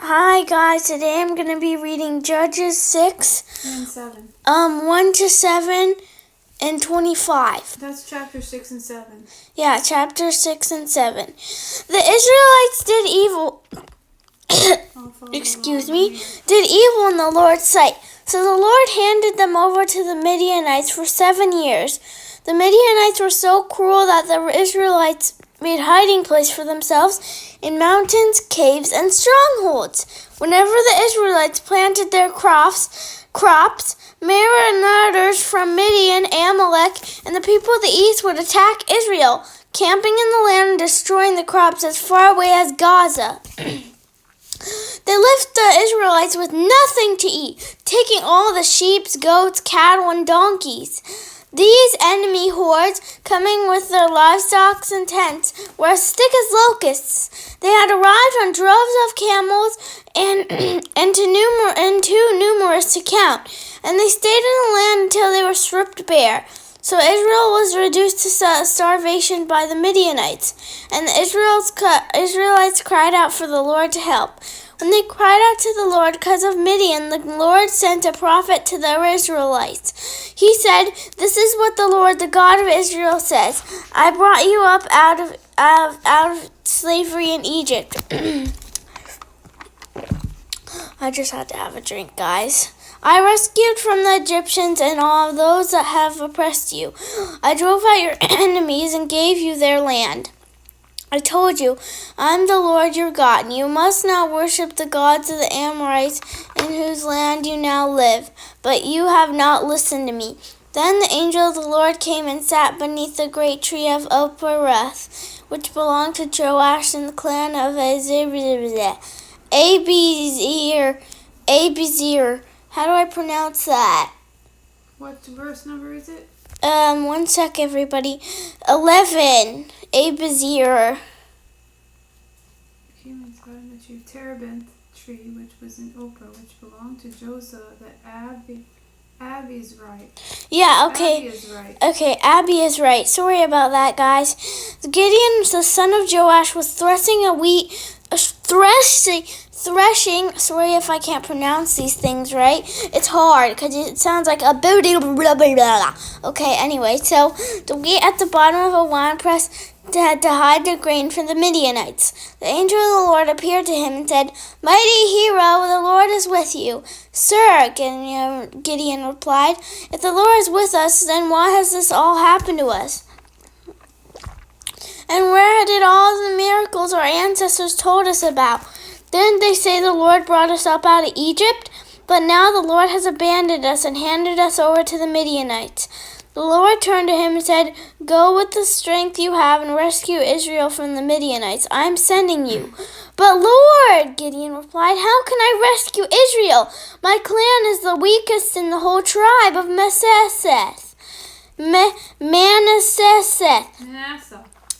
Hi guys, today I'm going to be reading Judges 6, and 7. 1 to 7 and 25. That's chapter 6 and 7. Yeah, chapter 6 and 7. The Israelites did evil, did evil in the Lord's sight. So the Lord handed them over to the Midianites for 7 years. The Midianites were so cruel that the Israelites made hiding place for themselves in mountains, caves, and strongholds. Whenever the Israelites planted their crops, marauders from Midian, Amalek, and the people of the east would attack Israel, camping in the land and destroying the crops as far away as Gaza. They left the Israelites with nothing to eat, taking all the sheep, goats, cattle, and donkeys. These enemy hordes, coming with their livestock and tents, were as thick as locusts. They had arrived on droves of camels and too numerous to count, and they stayed in the land until they were stripped bare. So Israel was reduced to starvation by the Midianites, and the Israelites cried out for the Lord to help. When they cried out to the Lord because of Midian, the Lord sent a prophet to the Israelites. He said, "This is what the Lord, the God of Israel, says: I brought you up out of slavery in Egypt." I just had to have a drink, guys. I rescued from the Egyptians and all those that have oppressed you. I drove out your enemies and gave you their land. I told you, I'm the Lord your God, and you must not worship the gods of the Amorites in whose land you now live. But you have not listened to me. Then the angel of the Lord came and sat beneath the great tree of Ophrah, which belonged to Joash and the clan of Abiezer. How do I pronounce that? What verse number is it? 1 sec, everybody. 11. Abiezer. Humans got in the tree of Terebinth tree, which was in Ophrah, which belonged to Josah, the Abiezrite. Yeah, okay. Abiezrite. Okay, Abby is right. Sorry about that, guys. Gideon, the son of Joash, was threshing sorry if I can't pronounce these things right. It's hard because it sounds like a blah, blah, blah, blah. Okay, anyway, so the wheat at the bottom of a wine press had to hide the grain from the Midianites. The angel of the Lord appeared to him and said, "Mighty hero, the Lord is with you." "Sir," Gideon replied, "if the Lord is with us, then why has this all happened to us? And where did all the miracles our ancestors told us about? Didn't they say the Lord brought us up out of Egypt? But now the Lord has abandoned us and handed us over to the Midianites." The Lord turned to him and said, "Go with the strength you have and rescue Israel from the Midianites. I am sending you." "But Lord," Gideon replied, "how can I rescue Israel? My clan is the weakest in the whole tribe of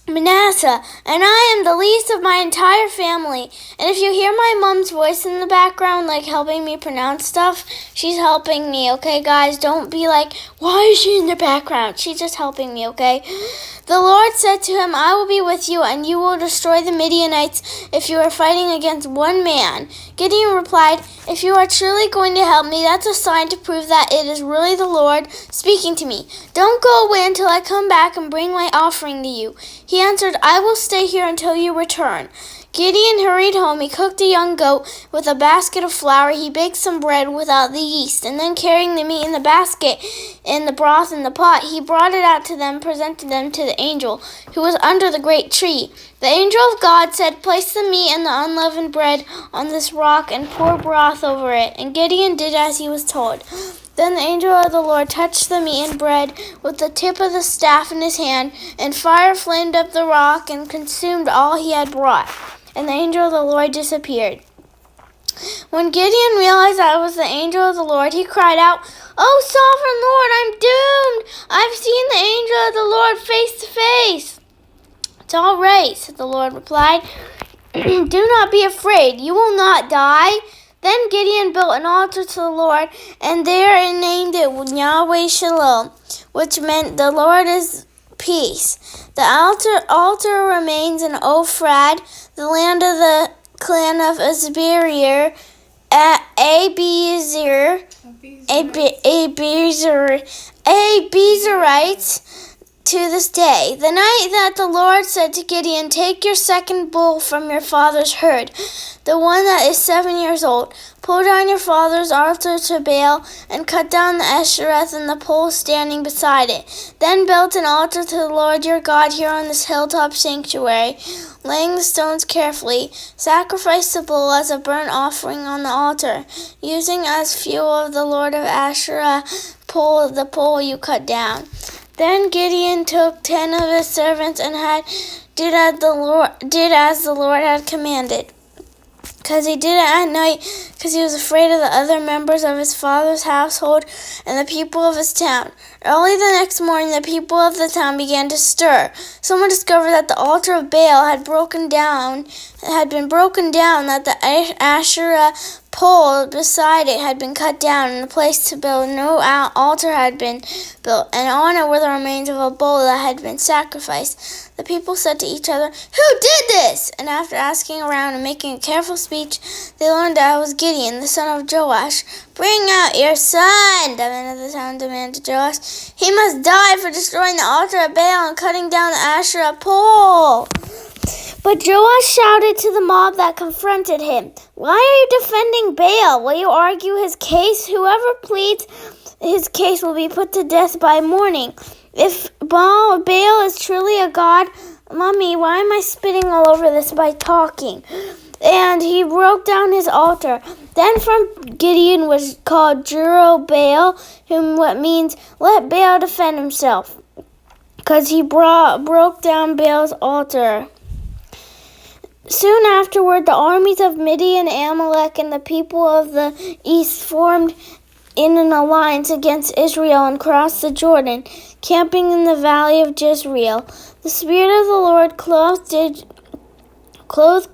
Manasseh, and I am the least of my entire family. And if you hear my mom's voice in the background, like helping me pronounce stuff, she's helping me, okay, guys? Don't be like, why is she in the background? She's just helping me, okay? The Lord said to him, "I will be with you, and you will destroy the Midianites if you are fighting against one man." Gideon replied, "If you are truly going to help me, that's a sign to prove that it is really the Lord speaking to me. Don't go away until I come back and bring my offering to you." He answered, "I will stay here until you return." Gideon hurried home. He cooked a young goat with a basket of flour. He baked some bread without the yeast, and then carrying the meat in the basket and the broth in the pot, he brought it out to them and presented them to the angel who was under the great tree. The angel of God said, "Place the meat and the unleavened bread on this rock and pour broth over it." And Gideon did as he was told. Then the angel of the Lord touched the meat and bread with the tip of the staff in his hand, and fire flamed up the rock and consumed all he had brought. And the angel of the Lord disappeared. When Gideon realized that it was the angel of the Lord, he cried out, "Oh, sovereign Lord, I'm doomed! I've seen the angel of the Lord face to face." "It's all right," said the Lord replied. "Do not be afraid. You will not die." Then Gideon built an altar to the Lord, and there named it Yahweh Shalom, which meant the Lord is peace. The altar remains in Ophrah, the land of the clan of Abiezer, Abiezerites to this day. The night that the Lord said to Gideon, "Take your second bull from your father's herd, the one that is 7 years old. Pull down your father's altar to Baal and cut down the Ashereth and the pole standing beside it. Then build an altar to the Lord your God here on this hilltop sanctuary, laying the stones carefully. Sacrifice the bull as a burnt offering on the altar, using as fuel of the Lord of Asherah the pole you cut down." Then Gideon took 10 of his servants and did as the Lord had commanded. Because he did it at night, because he was afraid of the other members of his father's household and the people of his town. Early the next morning, the people of the town began to stir. Someone discovered that the altar of Baal had been broken down, that the Asherah pole beside it had been cut down, and the place to build no altar had been built, and on it were the remains of a bull that had been sacrificed. The people said to each other, "Who did this?" And after asking around and making a careful speech, they learned that it was Gideon, the son of Joash. "Bring out your son," the men of the town demanded Joash. "He must die for destroying the altar of Baal and cutting down the Asherah pole." But Joash shouted to the mob that confronted him, "Why are you defending Baal? Will you argue his case? Whoever pleads his case will be put to death by morning. If Baal is truly a god," Mommy, why am I spitting all over this by talking? "And he broke down his altar." Then from Gideon was called Jerubbaal, what means, "Let Baal defend himself," because he broke down Baal's altar. Soon afterward, the armies of Midian, Amalek, and the people of the east formed in an alliance against Israel and crossed the Jordan, camping in the valley of Jezreel. The Spirit of the Lord clothed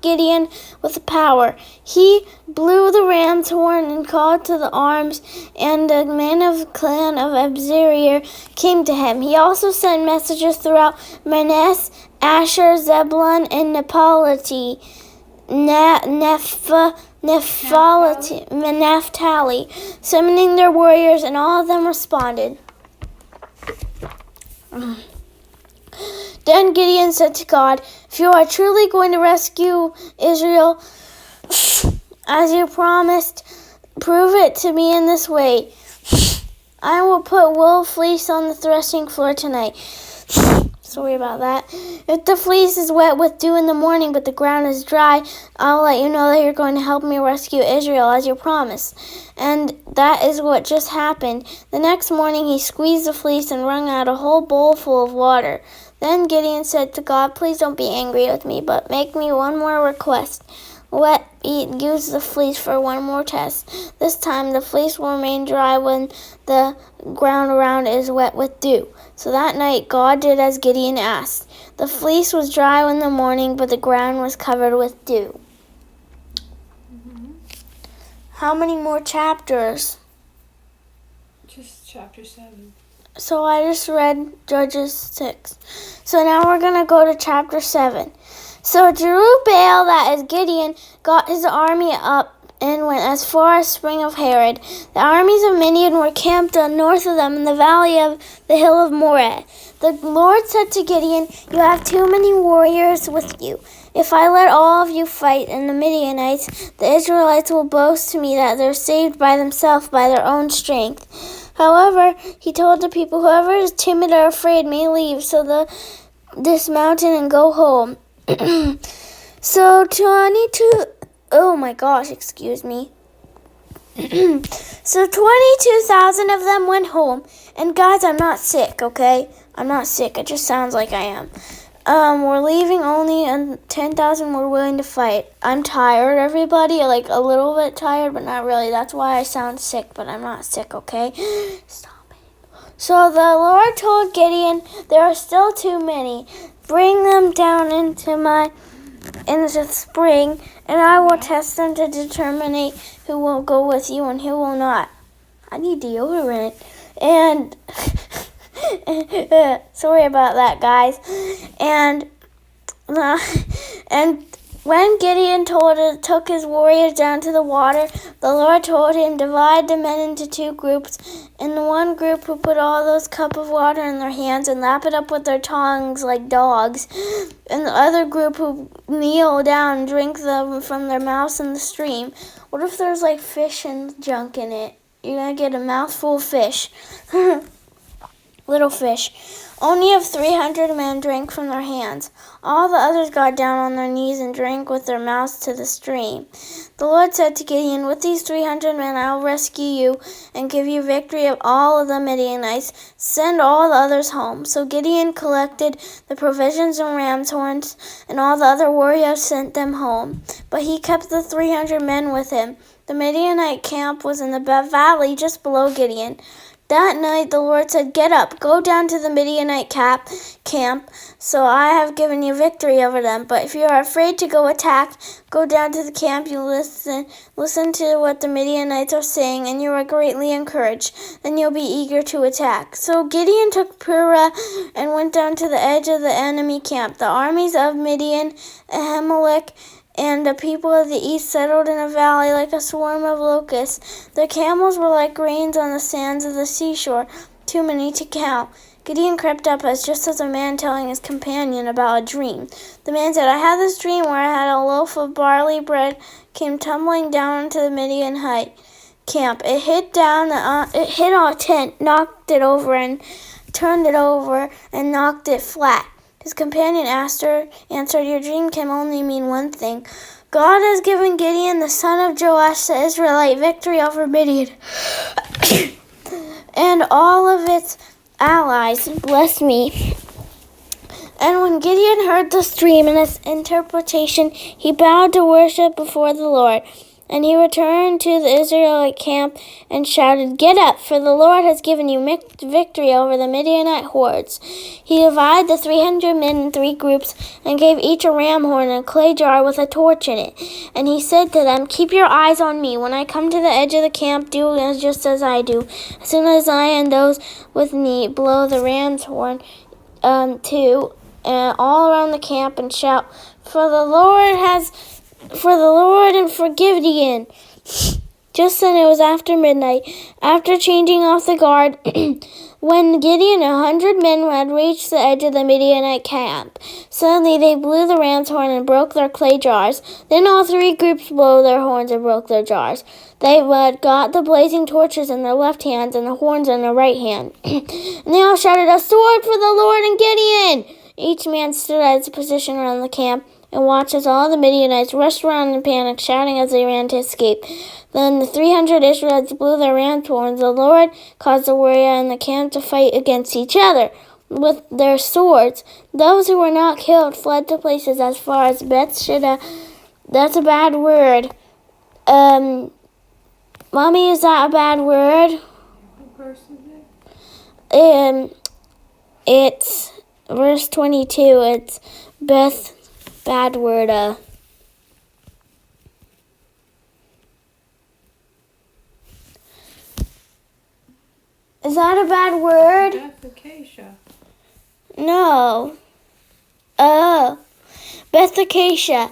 Gideon with power. He blew the ram's horn and called to the arms, and the men of the clan of Abiezer came to him. He also sent messengers throughout Manasseh, Asher, Zebulun, and Naphtali, summoning their warriors, and all of them responded. Then Gideon said to God, "If you are truly going to rescue Israel, as you promised, prove it to me in this way. I will put wool fleece on the threshing floor tonight." Sorry about that. "If the fleece is wet with dew in the morning, but the ground is dry, I'll let you know that you're going to help me rescue Israel as you promised." And that is what just happened. The next morning he squeezed the fleece and wrung out a whole bowl full of water. Then Gideon said to God, "Please don't be angry with me, but make me one more request. Let me use the fleece for one more test. This time the fleece will remain dry when the ground around it is wet with dew." So that night God did as Gideon asked. The fleece was dry in the morning, but the ground was covered with dew. How many more chapters? Just chapter 7. So I just read Judges 6. So now we're going to go to chapter 7. So Jerubbaal, that is Gideon, got his army up and went as far as Spring of Harod. The armies of Midian were camped north of them in the valley of the hill of Moreh. The Lord said to Gideon, "You have too many warriors with you. If I let all of you fight in the Midianites, the Israelites will boast to me that they're saved by themselves by their own strength." However, he told the people, "Whoever is timid or afraid may leave this mountain and go home." So 22,000 of them went home. And guys, I'm not sick, okay? I'm not sick. It just sounds like I am. We're leaving only, and 10,000 were willing to fight. I'm tired, everybody. Like, a little bit tired, but not really. That's why I sound sick, but I'm not sick, okay? Stop it. So the Lord told Gideon, "There are still too many. Bring them down into the spring, and I will test them to determine who will go with you and who will not." I need deodorant. And sorry about that, guys. And When Gideon took his warriors down to the water, the Lord told him, divide the men into two groups. In the one group who put all those cups of water in their hands and lap it up with their tongues like dogs. And the other group who kneel down and drink them from their mouths in the stream. What if there's like fish and junk in it? You're going to get a mouthful of fish. Little fish. Only of 300 men drank from their hands. All the others got down on their knees and drank with their mouths to the stream. The Lord said to Gideon, with these 300 men I will rescue you and give you victory of all of the Midianites. Send all the others home. So Gideon collected the provisions and ram's horns, and all the other warriors sent them home. But he kept the 300 men with him. The Midianite camp was in the valley just below Gideon. That night the Lord said, get up, go down to the Midianite camp, so I have given you victory over them. But if you are afraid to go attack, go down to the camp, you listen to what the Midianites are saying, and you are greatly encouraged. Then you'll be eager to attack. So Gideon took Purah and went down to the edge of the enemy camp. The armies of Midian, Ahimelech, and the people of the east settled in a valley like a swarm of locusts. Their camels were like grains on the sands of the seashore, too many to count. Gideon crept up just as a man telling his companion about a dream. The man said, I had this dream where I had a loaf of barley bread came tumbling down into the Midianite camp. It hit our tent, knocked it over, and turned it over and knocked it flat. His companion answered, your dream can only mean one thing. God has given Gideon, the son of Joash, the Israelite, victory over Midian and all of its allies. Bless me. And when Gideon heard this dream and its interpretation, he bowed to worship before the Lord. And he returned to the Israelite camp and shouted, get up, for the Lord has given you victory over the Midianite hordes. He divided the 300 men in 3 groups and gave each a ram horn and a clay jar with a torch in it. And he said to them, keep your eyes on me. When I come to the edge of the camp, do just as I do. As soon as I and those with me blow the ram's horn, too, all around the camp, and shout, for the Lord and for Gideon. Just then it was after midnight. After changing off the guard, when Gideon and 100 men had reached the edge of the Midianite camp, suddenly they blew the ram's horn and broke their clay jars. Then all 3 groups blew their horns and broke their jars. They had got the blazing torches in their left hands and the horns in their right hand. And they all shouted, a sword for the Lord and Gideon! Each man stood at his position around the camp and watched as all the Midianites rushed around in panic, shouting as they ran to escape. Then the 300 Israelites blew their ram's horns. The Lord caused the warrior in the camp to fight against each other with their swords. Those who were not killed fled to places as far as Bethsheba. That's a bad word. Mommy, is that a bad word? What verse is it? It's verse 22. It's bad word. Is that a bad word? Beth-Acacia. No. Oh. Beth-Acacia.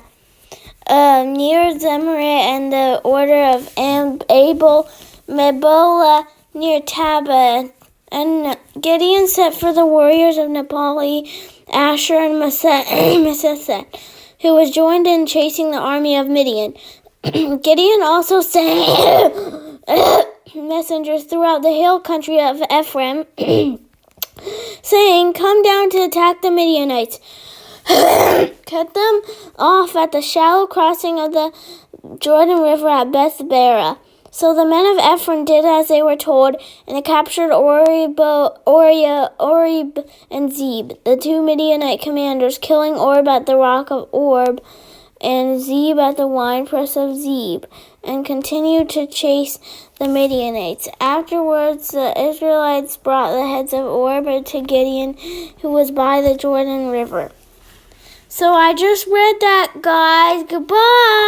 Near Zemre and the order of Abel, Mebola near Taba. And Gideon sent for the warriors of Naphtali, Asher, and Manasseh, who was joined in chasing the army of Midian. Gideon also sent messengers throughout the hill country of Ephraim, saying, come down to attack the Midianites. Cut them off at the shallow crossing of the Jordan River at Beth-barah. So the men of Ephraim did as they were told, and they captured Oreb and Zeb, the 2 Midianite commanders, killing Oreb at the rock of Oreb and Zeb at the winepress of Zeb, and continued to chase the Midianites. Afterwards, the Israelites brought the heads of Oreb to Gideon, who was by the Jordan River. So I just read that, guys. Goodbye.